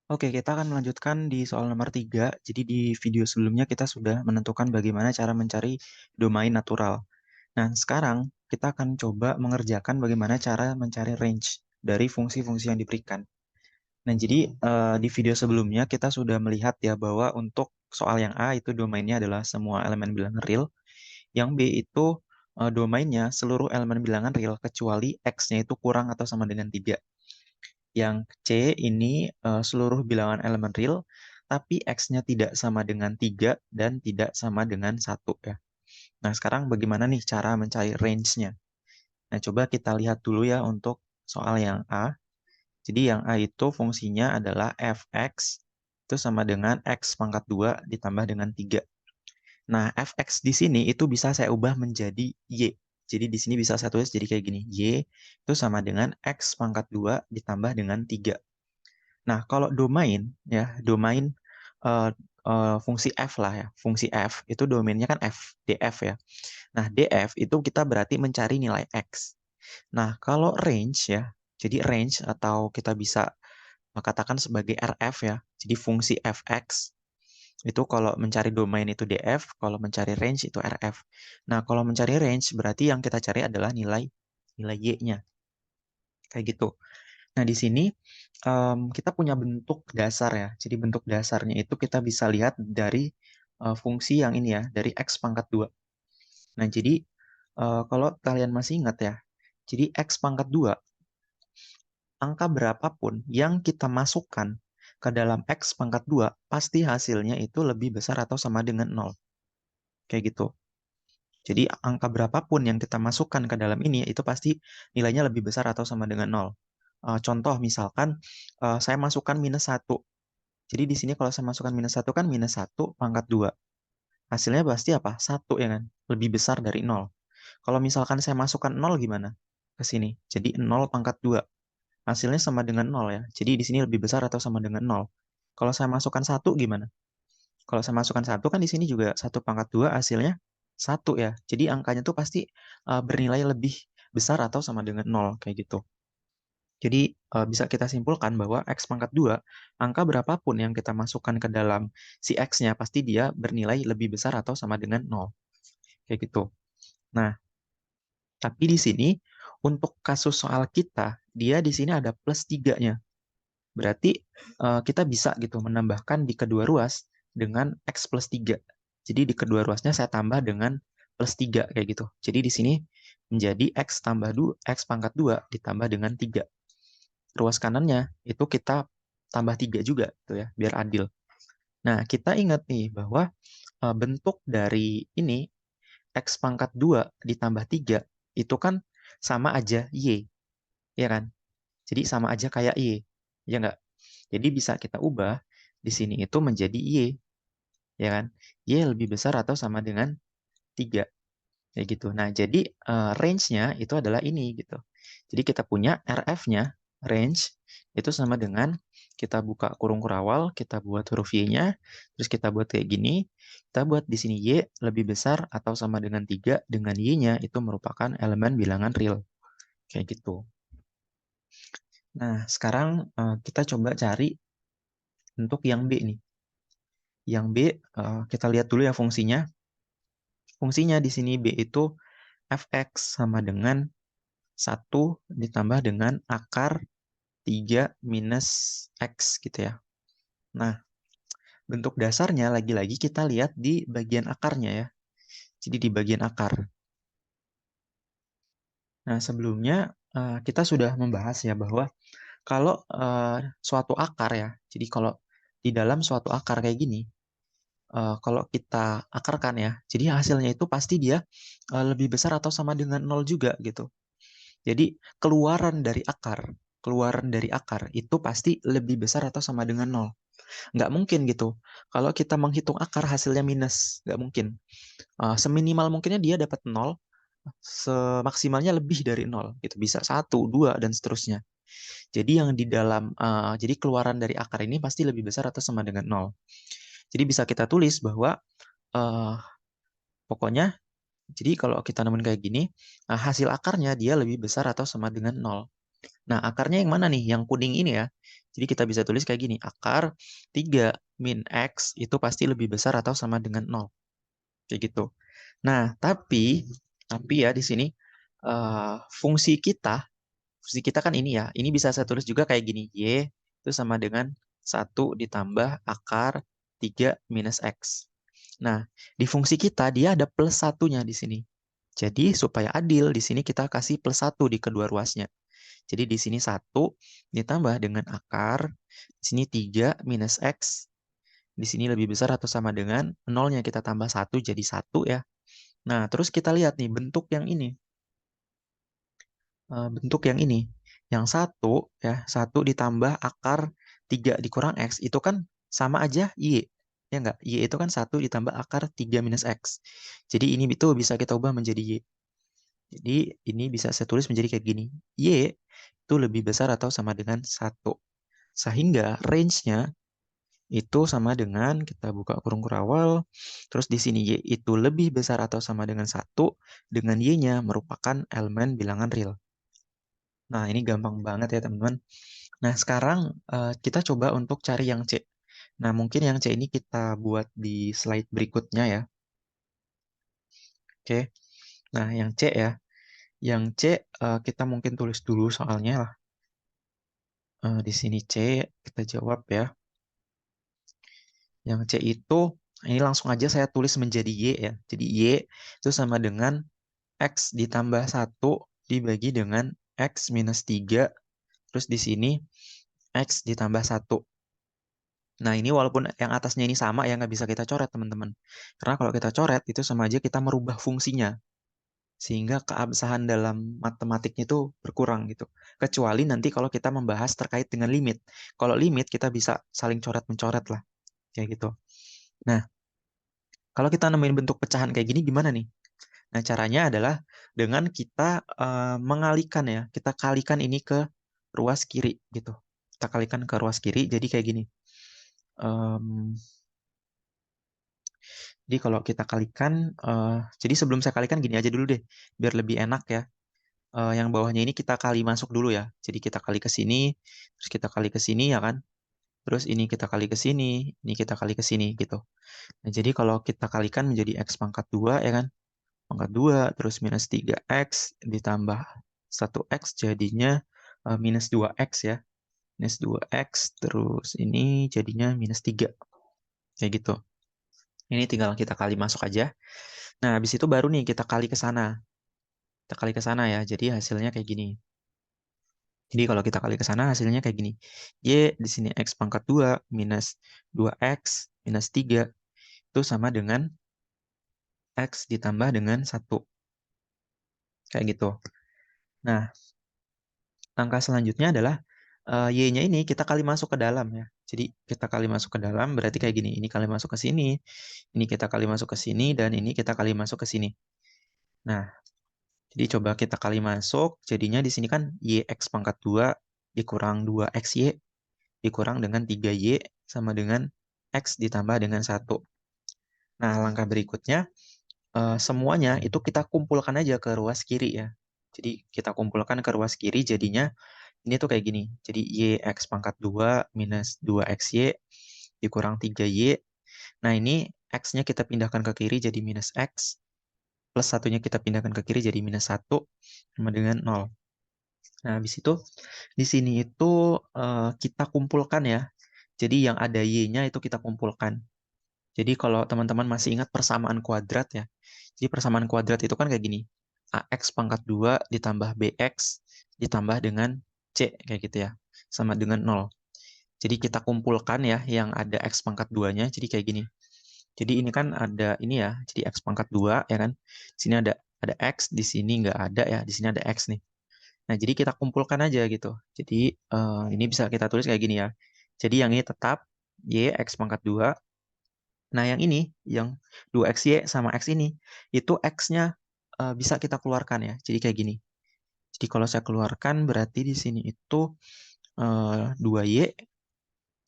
Oke, kita akan melanjutkan di soal nomor 3. Jadi di video sebelumnya kita sudah menentukan bagaimana cara mencari domain natural. Nah, sekarang kita akan coba mengerjakan bagaimana cara mencari range dari fungsi-fungsi yang diberikan. Nah, jadi di video sebelumnya kita sudah melihat ya bahwa untuk soal yang A itu domainnya adalah semua elemen bilangan real. Yang B itu domainnya seluruh elemen bilangan real kecuali X-nya itu kurang atau sama dengan 3. Yang C ini seluruh bilangan elemen real, tapi X-nya tidak sama dengan 3 dan tidak sama dengan 1 ya. Nah, sekarang bagaimana nih cara mencari range-nya? Nah, coba kita lihat dulu ya untuk soal yang A. Jadi yang A itu fungsinya adalah fx itu sama dengan x pangkat 2 ditambah dengan 3. Nah, fx di sini itu bisa saya ubah menjadi y. Jadi di sini bisa saya tulis jadi kayak gini. Y itu sama dengan x pangkat 2 ditambah dengan 3. Nah, kalau domain ya, domain eh, fungsi f lah ya. Fungsi f itu domainnya kan f, df ya. Nah, df itu kita berarti mencari nilai x. Nah, kalau range ya, jadi range atau kita bisa katakan sebagai rf ya. Jadi fungsi fx itu kalau mencari domain itu df, kalau mencari range itu rf. Nah, kalau mencari range berarti yang kita cari adalah nilai y-nya. Kayak gitu. Nah, di sini kita punya bentuk dasar ya. Jadi bentuk dasarnya itu kita bisa lihat dari fungsi yang ini ya, dari x pangkat 2. Nah, jadi kalau kalian masih ingat ya, jadi x pangkat 2, angka berapapun yang kita masukkan ke dalam x pangkat 2, pasti hasilnya itu lebih besar atau sama dengan 0. Kayak gitu. Jadi angka berapapun yang kita masukkan ke dalam ini, itu pasti nilainya lebih besar atau sama dengan 0. Contoh misalkan saya masukkan minus 1. Jadi di sini kalau saya masukkan minus 1 kan minus 1 pangkat 2. Hasilnya pasti apa? 1 ya kan? Lebih besar dari 0. Kalau misalkan saya masukkan 0 gimana? Ke sini. Jadi 0 pangkat 2. Hasilnya sama dengan 0 ya. Jadi di sini lebih besar atau sama dengan 0. Kalau saya masukkan 1 gimana? Kalau saya masukkan 1 kan di sini juga 1 pangkat 2 hasilnya 1 ya. Jadi angkanya tuh pasti bernilai lebih besar atau sama dengan 0 kayak gitu. Jadi bisa kita simpulkan bahwa x pangkat 2, angka berapapun yang kita masukkan ke dalam si x-nya, pasti dia bernilai lebih besar atau sama dengan 0. Kayak gitu. Nah, tapi di sini, untuk kasus soal kita, dia di sini ada plus 3-nya. Berarti kita bisa gitu menambahkan di kedua ruas dengan x plus 3. Jadi di kedua ruasnya saya tambah dengan plus 3 kayak gitu. Jadi di sini menjadi x tambah 2, x pangkat 2 ditambah dengan 3. Ruas kanannya itu kita tambah 3 juga gitu ya, biar adil. Nah, kita ingat nih bahwa bentuk dari ini x pangkat 2 ditambah 3 itu kan sama aja y, ya kan? Jadi sama aja kayak y, ya nggak? Jadi bisa kita ubah di sini itu menjadi y, ya kan? Y lebih besar atau sama dengan 3, ya gitu. Nah, jadi range-nya itu adalah ini gitu. Jadi kita punya RF-nya, range, itu sama dengan kita buka kurung kurawal, kita buat huruf Y-nya, terus kita buat kayak gini, kita buat di sini Y lebih besar atau sama dengan 3, dengan Y-nya itu merupakan elemen bilangan real. Kayak gitu. Nah, sekarang kita coba cari untuk yang B nih. Yang B, kita lihat dulu ya fungsinya. Fungsinya di sini B itu fx sama dengan 1 ditambah dengan akar 3 minus x gitu ya. Nah, bentuk dasarnya lagi-lagi kita lihat di bagian akarnya ya. Jadi di bagian akar. Nah, sebelumnya kita sudah membahas ya bahwa kalau suatu akar ya, jadi kalau di dalam suatu akar kayak gini, kalau kita akarkan ya, jadi hasilnya itu pasti dia lebih besar atau sama dengan 0 juga gitu. Jadi keluaran dari akar itu pasti lebih besar atau sama dengan 0. Nggak mungkin gitu. Kalau kita menghitung akar hasilnya minus, nggak mungkin. Seminimal mungkinnya dia dapat 0, semaksimalnya lebih dari 0. Gitu. Bisa 1, 2, dan seterusnya. Jadi yang di dalam, jadi keluaran dari akar ini pasti lebih besar atau sama dengan 0. Jadi bisa kita tulis bahwa uh, pokoknya, jadi kalau kita nemuin kayak gini, hasil akarnya dia lebih besar atau sama dengan 0. Nah, akarnya yang mana nih? Yang kuning ini ya. Jadi kita bisa tulis kayak gini. Akar 3 min X itu pasti lebih besar atau sama dengan 0. Kayak gitu. Nah, tapi ya di sini fungsi kita kan ini ya. Ini bisa saya tulis juga kayak gini. Y itu sama dengan 1 ditambah akar 3 minus X. Nah, di fungsi kita dia ada plus satunya di sini. Jadi supaya adil, di sini kita kasih plus 1 di kedua ruasnya. Jadi di sini 1 ditambah dengan akar, di sini 3 minus X, di sini lebih besar atau sama dengan 0-nya kita tambah 1 jadi 1 ya. Nah, terus kita lihat nih bentuk yang ini. Bentuk yang ini. Yang 1 ya, 1 ditambah akar 3 dikurang X itu kan sama aja Y. Ya enggak? Y itu kan 1 ditambah akar 3 minus X. Jadi ini itu bisa kita ubah menjadi Y. Jadi ini bisa saya tulis menjadi kayak gini. Y itu lebih besar atau sama dengan 1. Sehingga range-nya itu sama dengan, kita buka kurung kurawal, terus di sini Y itu lebih besar atau sama dengan 1, dengan Y-nya merupakan elemen bilangan real. Nah, ini gampang banget ya teman-teman. Nah, sekarang kita coba untuk cari yang C. Nah, mungkin yang C ini kita buat di slide berikutnya ya. Oke. Nah, yang C ya. Yang C kita mungkin tulis dulu soalnya lah. Di sini C, kita jawab ya. Yang C itu, ini langsung aja saya tulis menjadi Y ya. Jadi Y itu sama dengan X ditambah 1 dibagi dengan X minus 3. Terus di sini X ditambah 1. Nah, ini walaupun yang atasnya ini sama ya, nggak bisa kita coret, teman-teman. Karena kalau kita coret, itu sama aja kita merubah fungsinya. Sehingga keabsahan dalam matematiknya itu berkurang gitu. Kecuali nanti kalau kita membahas terkait dengan limit. Kalau limit, kita bisa saling coret-mencoret lah. Kayak gitu. Nah, kalau kita nemuin bentuk pecahan kayak gini, gimana nih? Nah, caranya adalah dengan kita mengalihkan ya. Kita kalikan ini ke ruas kiri gitu. Kita kalikan ke ruas kiri, jadi kayak gini. Jadi kalau kita kalikan, jadi sebelum saya kalikan gini aja dulu deh, biar lebih enak ya. Yang bawahnya ini kita kali masuk dulu ya. Jadi kita kali ke sini, terus kita kali ke sini ya kan. Terus ini kita kali ke sini, ini kita kali ke sini gitu. Nah, jadi kalau kita kalikan menjadi X pangkat 2 ya kan. Pangkat 2 terus minus 3X ditambah 1X jadinya minus 2X ya. Minus 2X terus ini jadinya minus 3. Kayak gitu. Ini tinggal kita kali masuk aja. Nah, habis itu baru nih kita kali ke sana. Kita kali ke sana ya. Jadi hasilnya kayak gini. Jadi kalau kita kali ke sana hasilnya kayak gini. Y di sini X pangkat 2 minus 2X minus 3 itu sama dengan X ditambah dengan 1. Kayak gitu. Nah, langkah selanjutnya adalah Y-nya ini kita kali masuk ke dalam ya. Jadi kita kali masuk ke dalam berarti kayak gini. Ini kali masuk ke sini, ini kita kali masuk ke sini, dan ini kita kali masuk ke sini. Nah, jadi coba kita kali masuk, jadinya di sini kan YX pangkat 2 dikurang 2XY dikurang dengan 3Y sama dengan X ditambah dengan 1. Nah, langkah berikutnya, semuanya itu kita kumpulkan aja ke ruas kiri ya. Jadi kita kumpulkan ke ruas kiri, jadinya ini tuh kayak gini. Jadi YX pangkat 2 minus 2XY dikurang 3Y. Nah, ini X-nya kita pindahkan ke kiri jadi minus X. Plus satunya kita pindahkan ke kiri jadi minus 1 sama dengan 0. Nah, habis itu di sini itu kita kumpulkan ya. Jadi yang ada Y-nya itu kita kumpulkan. Jadi kalau teman-teman masih ingat persamaan kuadrat ya. Jadi persamaan kuadrat itu kan kayak gini. AX pangkat 2 ditambah BX ditambah dengan C kayak gitu ya. Sama dengan 0. Jadi kita kumpulkan ya yang ada X pangkat 2-nya. Jadi kayak gini. Jadi ini kan ada ini ya. Jadi X pangkat 2 ya kan. Di sini ada X, di sini nggak ada ya. Di sini ada X nih. Nah, jadi kita kumpulkan aja gitu. Jadi ini bisa kita tulis kayak gini ya. Jadi yang ini tetap Y X pangkat 2. Nah, yang ini, yang 2XY sama X ini, itu X-nya bisa kita keluarkan ya. Jadi kayak gini. Jadi kalau saya keluarkan, berarti di sini itu 2Y,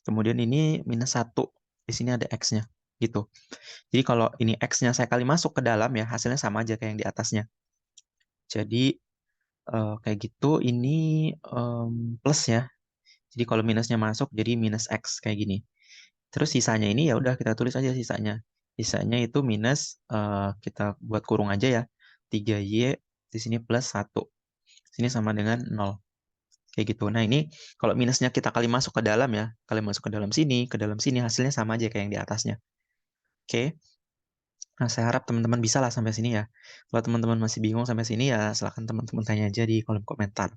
kemudian ini minus 1. Di sini ada X-nya. Gitu. Jadi kalau ini X-nya saya kali masuk ke dalam ya, hasilnya sama aja kayak yang di atasnya. Jadi kayak gitu, ini plus ya. Jadi kalau minusnya masuk jadi minus X kayak gini. Terus sisanya ini ya udah kita tulis aja sisanya. Sisanya itu minus, kita buat kurung aja ya. 3Y di sini plus 1. Sini sama dengan 0. Kayak gitu. Nah ini kalau minusnya kita kali masuk ke dalam ya. Kali masuk ke dalam sini hasilnya sama aja kayak yang di atasnya. Oke. Nah saya harap teman-teman bisa lah sampai sini ya. Kalau teman-teman masih bingung sampai sini ya silahkan teman-teman tanya aja di kolom komentar.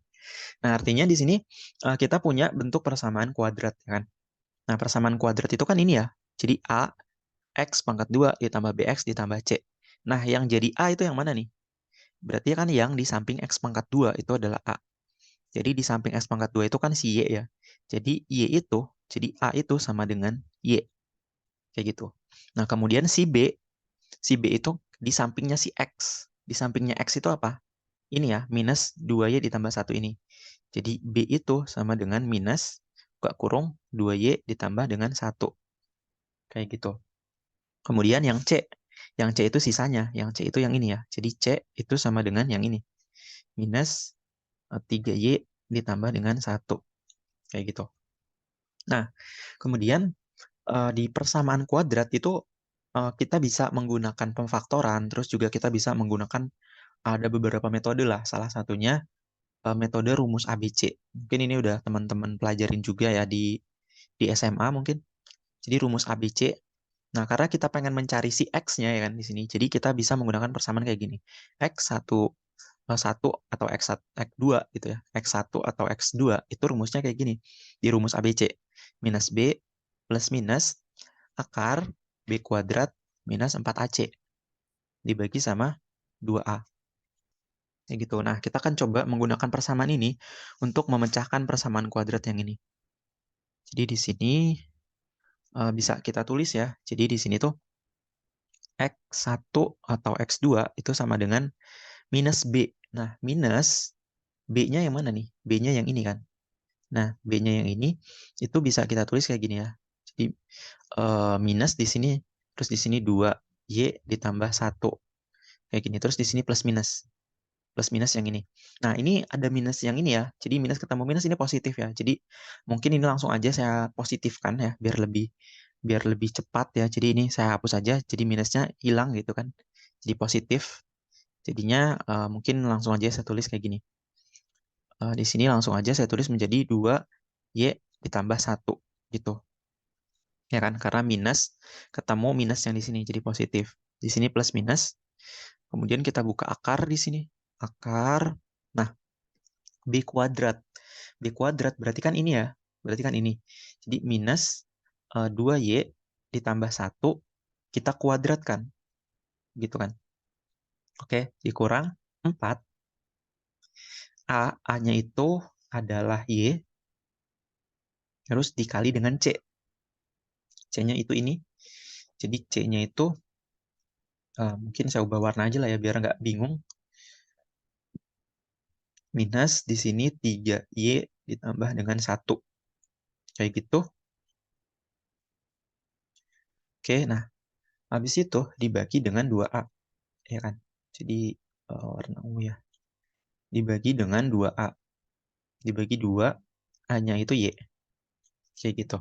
Nah artinya di sini kita punya bentuk persamaan kuadrat ya kan. Nah, persamaan kuadrat itu kan ini ya. Jadi A, X pangkat 2 ditambah BX ditambah C. Nah, yang jadi A itu yang mana nih? Berarti kan yang di samping X pangkat 2 itu adalah A. Jadi di samping X pangkat 2 itu kan si Y ya. Jadi Y itu, jadi A itu sama dengan Y. Kayak gitu. Nah, kemudian si B itu di sampingnya si X. Di sampingnya X itu apa? Ini ya, minus 2Y ditambah 1 ini. Jadi B itu sama dengan minus, buka kurung, 2Y ditambah dengan 1. Kayak gitu. Kemudian yang C itu sisanya, yang C itu yang ini ya. Jadi C itu sama dengan yang ini. Minus 3Y ditambah dengan 1. Kayak gitu. Nah, kemudian di persamaan kuadrat itu kita bisa menggunakan pemfaktoran, terus juga kita bisa menggunakan ada beberapa metode lah. Salah satunya metode rumus ABC. Mungkin ini udah teman-teman pelajarin juga ya di SMA mungkin. Jadi rumus ABC. Nah, karena kita pengen mencari si X-nya ya kan di sini. Jadi kita bisa menggunakan persamaan kayak gini. X1 atau X2 gitu ya. X1 atau X2 itu rumusnya kayak gini. Di rumus ABC. Minus B plus minus akar B kuadrat minus 4AC. Dibagi sama 2A. Kayak gitu. Nah, kita akan coba menggunakan persamaan ini untuk memecahkan persamaan kuadrat yang ini. Jadi di sini bisa kita tulis ya. Jadi di sini tuh X1 atau X2 itu sama dengan minus B. Nah, minus B-nya yang mana nih? B-nya yang ini kan. Nah, B-nya yang ini itu bisa kita tulis kayak gini ya. Jadi minus di sini, terus di sini 2Y ditambah 1. Kayak gini. Terus di sini plus minus. Plus minus yang ini. Nah, ini ada minus yang ini ya. Jadi minus ketemu minus ini positif ya. Jadi mungkin ini langsung aja saya positifkan ya biar lebih cepat ya. Jadi ini saya hapus aja. Jadi minusnya hilang gitu kan. Jadi positif. Jadinya mungkin langsung aja saya tulis kayak gini. Di sini langsung aja saya tulis menjadi 2Y ditambah 1 gitu. Ya kan? Karena minus ketemu minus yang di sini jadi positif. Di sini plus minus. Kemudian kita buka akar di sini. Akar. Nah, B kuadrat. B kuadrat berarti kan ini ya. Berarti kan ini. Jadi minus 2Y ditambah 1 kita kuadratkan. Gitu kan. Oke, dikurang 4. A-nya itu adalah Y. Terus dikali dengan C. C-nya itu ini. Jadi C-nya itu mungkin saya ubah warna aja lah ya biar nggak bingung. Minus di sini 3Y ditambah dengan 1. Kayak gitu. Oke, nah habis itu dibagi dengan 2A. Ya kan? Jadi warna ungu ya. Dibagi dengan 2A. Dibagi 2, A-nya itu Y. Kayak gitu.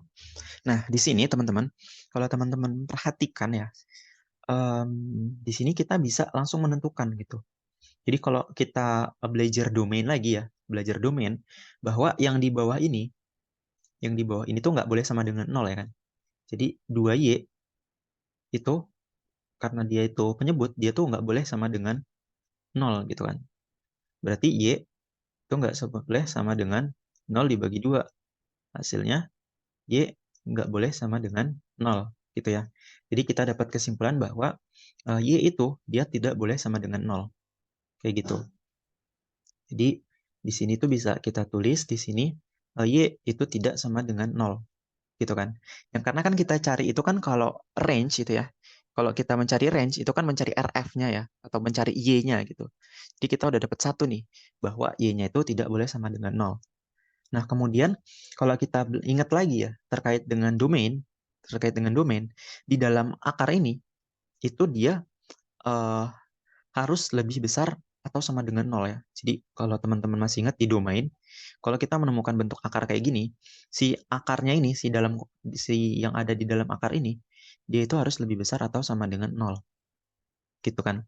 Nah, di sini teman-teman, kalau teman-teman perhatikan ya, di sini kita bisa langsung menentukan gitu. Jadi kalau kita belajar domain lagi ya, belajar domain, bahwa yang di bawah ini tuh nggak boleh sama dengan 0 ya kan. Jadi 2Y itu, karena dia itu penyebut, dia tuh nggak boleh sama dengan 0 gitu kan. Berarti Y itu nggak boleh sama dengan 0 dibagi 2. Hasilnya Y nggak boleh sama dengan 0 gitu ya. Jadi kita dapat kesimpulan bahwa Y itu dia tidak boleh sama dengan 0. Kayak gitu. Jadi di sini tuh bisa kita tulis di sini Y itu tidak sama dengan 0 gitu kan. Yang karena kan kita cari itu kan kalau range itu ya. Kalau kita mencari range itu kan mencari RF-nya ya atau mencari Y-nya gitu. Jadi kita udah dapat satu nih bahwa Y-nya itu tidak boleh sama dengan 0. Nah, kemudian kalau kita ingat lagi ya terkait dengan domain di dalam akar ini itu dia harus lebih besar atau sama dengan 0 ya. Jadi kalau teman-teman masih ingat di domain, kalau kita menemukan bentuk akar kayak gini, si akarnya ini, si yang ada di dalam akar ini, dia itu harus lebih besar atau sama dengan 0. Gitu kan.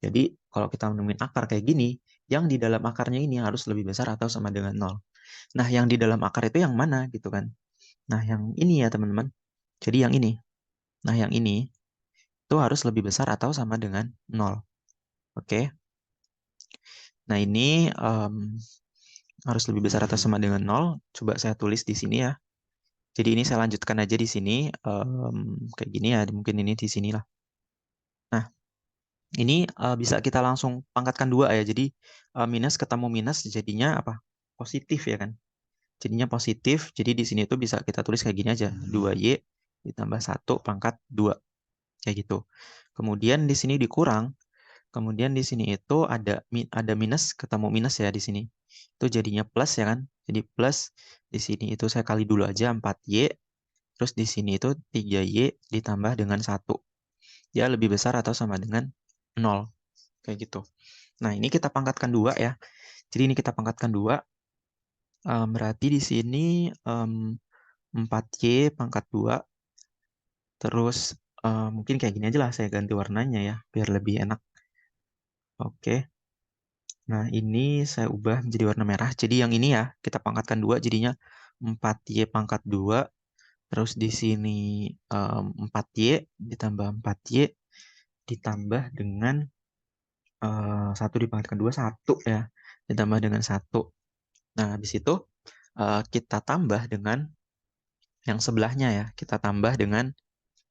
Jadi kalau kita menemukan akar kayak gini, yang di dalam akarnya ini harus lebih besar atau sama dengan 0. Nah, yang di dalam akar itu yang mana gitu kan. Nah, yang ini ya teman-teman. Jadi yang ini. Nah, yang ini itu harus lebih besar atau sama dengan 0. Oke. Nah, ini harus lebih besar atau sama dengan 0. Coba saya tulis di sini ya. Jadi ini saya lanjutkan aja di sini. Kayak gini ya, mungkin ini di sini lah. Nah, ini bisa kita langsung pangkatkan 2 ya. Jadi minus ketemu minus jadinya apa? Positif ya kan. Jadinya positif. Jadi di sini tuh bisa kita tulis kayak gini aja. 2Y ditambah 1 pangkat 2. Kayak gitu. Kemudian di sini dikurang. Kemudian di sini itu ada minus ketemu minus ya di sini. Itu jadinya plus ya kan. Jadi plus di sini itu saya kali dulu aja 4Y. Terus di sini itu 3Y ditambah dengan 1. Dia lebih besar atau sama dengan 0. Kayak gitu. Nah, ini kita pangkatkan 2 ya. Jadi ini kita pangkatkan 2. Berarti di sini 4Y pangkat 2. Terus mungkin kayak gini aja lah, saya ganti warnanya ya, biar lebih enak. Oke. Nah, ini saya ubah menjadi warna merah. Jadi yang ini ya, kita pangkatkan 2, jadinya 4Y pangkat 2. Terus di sini 4Y ditambah 4Y ditambah dengan 1 dipangkatkan 2, 1 ya. Ditambah dengan 1. Nah, habis itu kita tambah dengan yang sebelahnya ya. Kita tambah dengan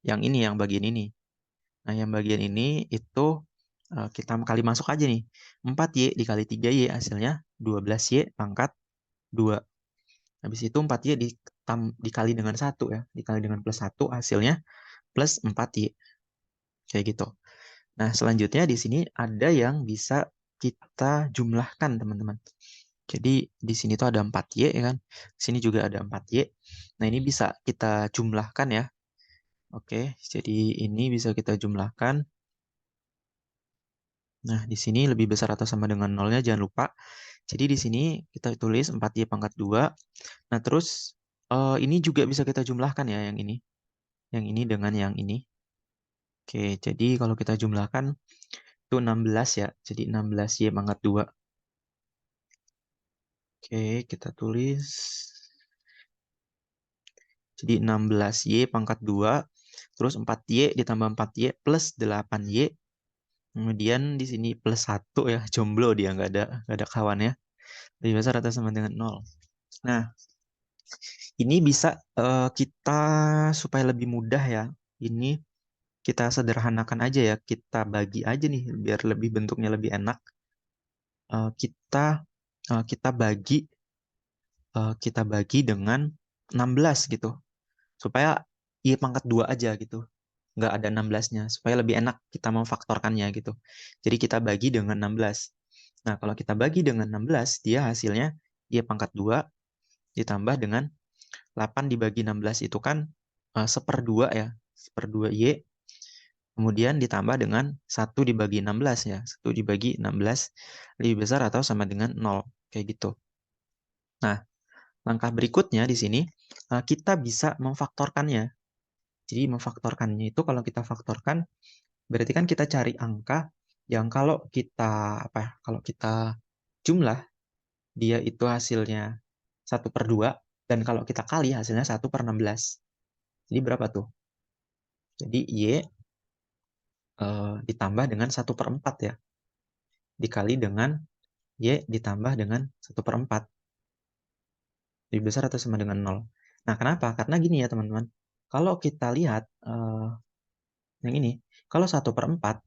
yang ini, yang bagian ini. Nah, yang bagian ini itu kita kali masuk aja nih. 4Y dikali 3Y hasilnya 12Y pangkat 2. Habis itu 4Y dikali dengan 1 ya. Dikali dengan plus 1 hasilnya plus 4Y. Kayak gitu. Nah, selanjutnya di sini ada yang bisa kita jumlahkan, teman-teman. Jadi di sini tuh ada 4Y ya kan. Di sini juga ada 4Y. Nah, ini bisa kita jumlahkan ya. Oke, jadi ini bisa kita jumlahkan. Nah, di sini lebih besar atau sama dengan 0-nya, jangan lupa. Jadi di sini kita tulis 4Y pangkat 2. Nah, terus ini juga bisa kita jumlahkan ya, yang ini. Yang ini dengan yang ini. Oke, jadi kalau kita jumlahkan, itu 16 ya. Jadi 16Y pangkat 2. Oke, kita tulis. Jadi 16Y pangkat 2. Terus 4Y ditambah 4Y plus 8Y. Kemudian di sini plus 1 ya. Jomblo dia, nggak ada kawannya. Lebih besar atau sama dengan 0. Nah, ini bisa kita supaya lebih mudah ya. Ini kita sederhanakan aja ya. Kita bagi aja nih biar lebih bentuknya lebih enak. Kita bagi dengan 16 gitu. Supaya I pangkat 2 aja gitu. Nggak ada 16-nya. Supaya lebih enak kita memfaktorkannya gitu. Jadi kita bagi dengan 16. Nah, kalau kita bagi dengan 16, dia hasilnya I pangkat 2 ditambah dengan 8 dibagi 16 itu kan 1/2 ya. 1/2 Y. Kemudian ditambah dengan 1 dibagi 16 ya. 1 dibagi 16 lebih besar atau sama dengan 0. Kayak gitu. Nah, langkah berikutnya di sini kita bisa memfaktorkannya. Jadi memfaktorkannya itu kalau kita faktorkan berarti kan kita cari angka yang kalau kita jumlah dia itu hasilnya 1/2 dan kalau kita kali hasilnya 1/16. Jadi berapa tuh? Jadi Y ditambah dengan 1/4 ya. Dikali dengan Y ditambah dengan 1/4. Lebih besar atau sama dengan 0. Nah, kenapa? Karena gini ya, teman-teman. Kalau kita lihat yang ini, kalau 1/4,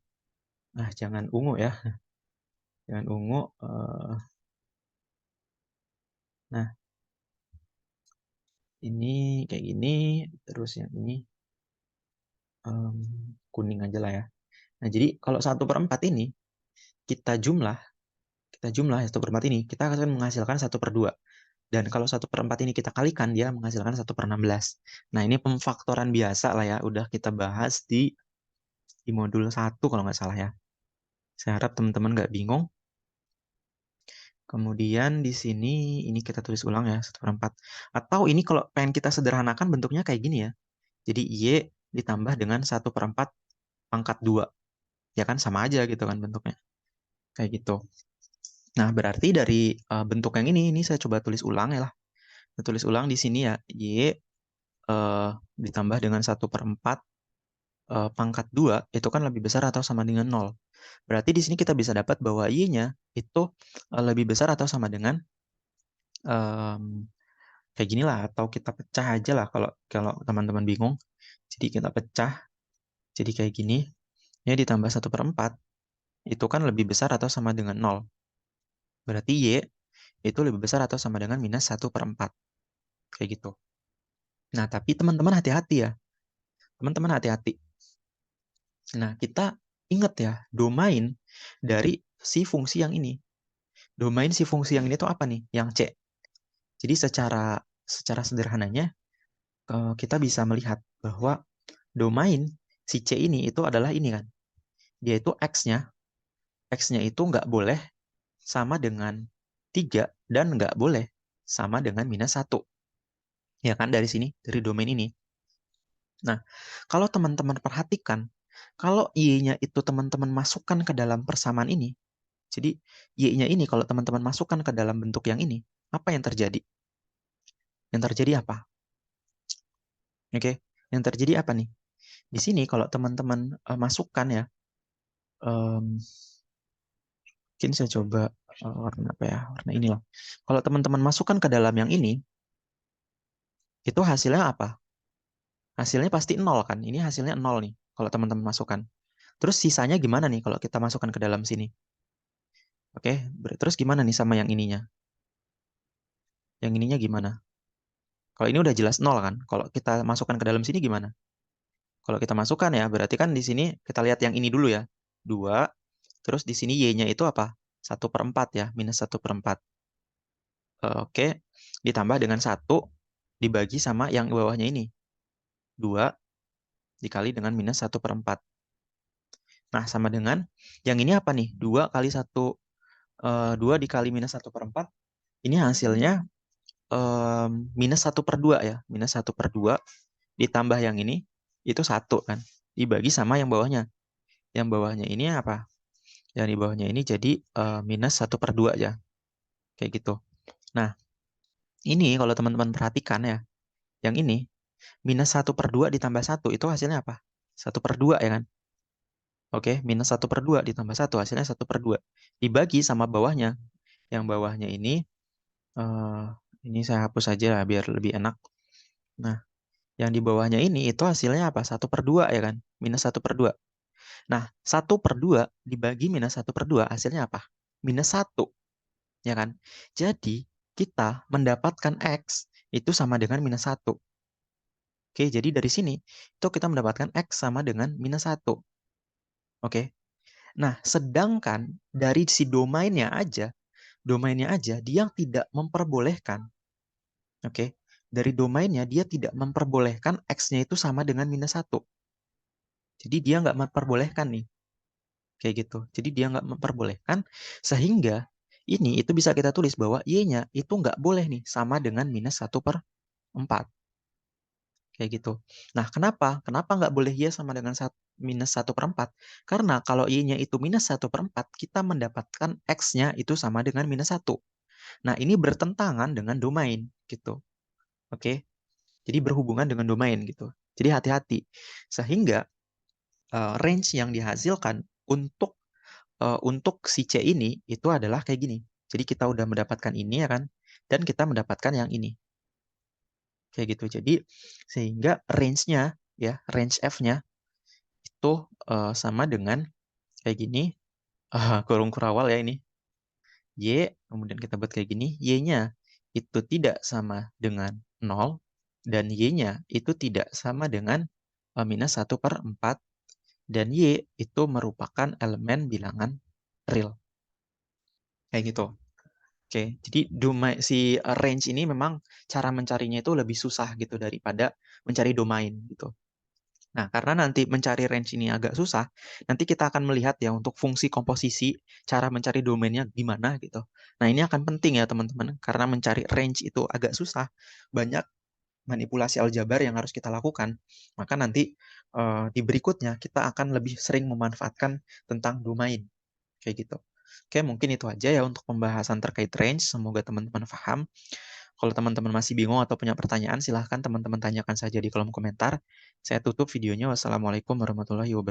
nah jangan ungu ya. Jangan ungu. Nah, ini kayak gini. Terus yang ini kuning aja lah ya. Nah, jadi kalau 1/4 ini, kita jumlah 1/4 ini, kita akan menghasilkan 1/2. Dan kalau 1/4 ini kita kalikan, dia menghasilkan 1/16. Nah, ini pemfaktoran biasa lah ya. Udah kita bahas di modul 1 kalau nggak salah ya. Saya harap teman-teman nggak bingung. Kemudian di sini, ini kita tulis ulang ya, 1/4. Atau ini kalau pengen kita sederhanakan bentuknya kayak gini ya. Jadi Y ditambah dengan 1/4 pangkat 2. Ya kan sama aja gitu kan bentuknya. Kayak gitu. Nah, berarti dari bentuk yang ini saya coba tulis ulang ya lah. Saya tulis ulang di sini ya, Y ditambah dengan 1/4 pangkat 2 itu kan lebih besar atau sama dengan 0. Berarti di sini kita bisa dapat bahwa Y-nya itu lebih besar atau sama dengan kayak gini lah, atau kita pecah aja lah kalau kalau teman-teman bingung. Jadi kita pecah, jadi kayak gini, Y ditambah 1/4 itu kan lebih besar atau sama dengan 0. Berarti Y itu lebih besar atau sama dengan minus 1/4. Kayak gitu. Nah, tapi teman-teman hati-hati ya. Teman-teman hati-hati. Nah, kita ingat ya, domain dari si fungsi yang ini. Domain si fungsi yang ini tuh apa nih? Yang C. Jadi secara sederhananya, kita bisa melihat bahwa domain si C ini itu adalah ini kan. Dia itu X-nya. X-nya itu nggak boleh sama dengan 3 dan nggak boleh sama dengan minus 1. Ya kan, dari sini, dari domain ini. Nah, kalau teman-teman perhatikan, kalau Y-nya itu teman-teman masukkan ke dalam persamaan ini, jadi Y-nya ini kalau teman-teman masukkan ke dalam bentuk yang ini, apa yang terjadi? Yang terjadi apa? Oke, yang terjadi apa nih? Di sini kalau teman-teman masukkan ya, mungkin saya coba warna apa ya? Warna inilah. Kalau teman-teman masukkan ke dalam yang ini, itu hasilnya apa? Hasilnya pasti 0 kan? Ini hasilnya 0 nih, kalau teman-teman masukkan. Terus sisanya gimana nih kalau kita masukkan ke dalam sini? Oke, terus gimana nih sama yang ininya? Yang ininya gimana? Kalau ini udah jelas 0 kan? Kalau kita masukkan ke dalam sini gimana? Kalau kita masukkan ya, berarti kan di sini kita lihat yang ini dulu ya. 2, terus di sini Y-nya itu apa? 1/4 ya, minus 1/4. Oke, ditambah dengan 1 dibagi sama yang bawahnya ini. 2 dikali dengan minus 1/4. Nah, sama dengan yang ini apa nih? 2 kali 1, 2 dikali minus 1/4. Ini hasilnya minus 1/2 ya. Minus 1/2 ditambah yang ini, itu 1 kan. Dibagi sama yang bawahnya. Yang bawahnya ini apa? Yang di bawahnya ini jadi minus 1/2 ya. Kayak gitu. Nah, ini kalau teman-teman perhatikan ya. Yang ini, minus 1/2 ditambah 1, itu hasilnya apa? 1/2 ya kan? Oke, minus 1/2 ditambah 1, hasilnya 1/2. Dibagi sama bawahnya. Yang bawahnya ini saya hapus aja lah biar lebih enak. Nah, yang di bawahnya ini itu hasilnya apa? 1/2 ya kan? Minus 1/2. Nah, 1/2 dibagi minus 1/2 hasilnya apa? Minus 1. Ya kan? Jadi, kita mendapatkan X itu sama dengan minus 1. Oke, jadi dari sini itu kita mendapatkan X sama dengan minus 1. Oke. Nah, sedangkan dari si domainnya aja dia tidak memperbolehkan. Oke. Dari domainnya dia tidak memperbolehkan X-nya itu sama dengan minus 1. Jadi dia nggak memperbolehkan nih. Kayak gitu. Jadi dia nggak memperbolehkan sehingga ini itu bisa kita tulis bahwa Y-nya itu nggak boleh nih sama dengan minus 1/4. Kayak gitu. Nah, kenapa? Kenapa nggak boleh Y sama dengan minus 1/4? Karena kalau Y-nya itu minus 1/4, kita mendapatkan X-nya itu sama dengan minus 1. Nah, ini bertentangan dengan domain, gitu. Oke? Jadi berhubungan dengan domain, gitu. Jadi hati-hati. Sehingga range yang dihasilkan untuk si C ini, itu adalah kayak gini. Jadi kita udah mendapatkan ini, ya kan? Dan kita mendapatkan yang ini. Kayak gitu. Jadi sehingga range-nya ya, range F-nya itu sama dengan kayak gini. Kurung kurawal ya ini. Y, kemudian kita buat kayak gini. Y-nya itu tidak sama dengan 0 dan Y-nya itu tidak sama dengan minus 1/4 dan Y itu merupakan elemen bilangan real. Kayak gitu. Oke, jadi si range ini memang cara mencarinya itu lebih susah gitu daripada mencari domain gitu. Nah, karena nanti mencari range ini agak susah, nanti kita akan melihat ya untuk fungsi komposisi, cara mencari domainnya gimana gitu. Nah, ini akan penting ya teman-teman, karena mencari range itu agak susah. Banyak manipulasi aljabar yang harus kita lakukan. Maka nanti di berikutnya kita akan lebih sering memanfaatkan tentang domain. Kayak gitu. Oke, mungkin itu aja ya untuk pembahasan terkait range. Semoga teman-teman paham. Kalau teman-teman masih bingung atau punya pertanyaan, silahkan teman-teman tanyakan saja di kolom komentar. Saya tutup videonya. Wassalamualaikum warahmatullahi wabarakatuh.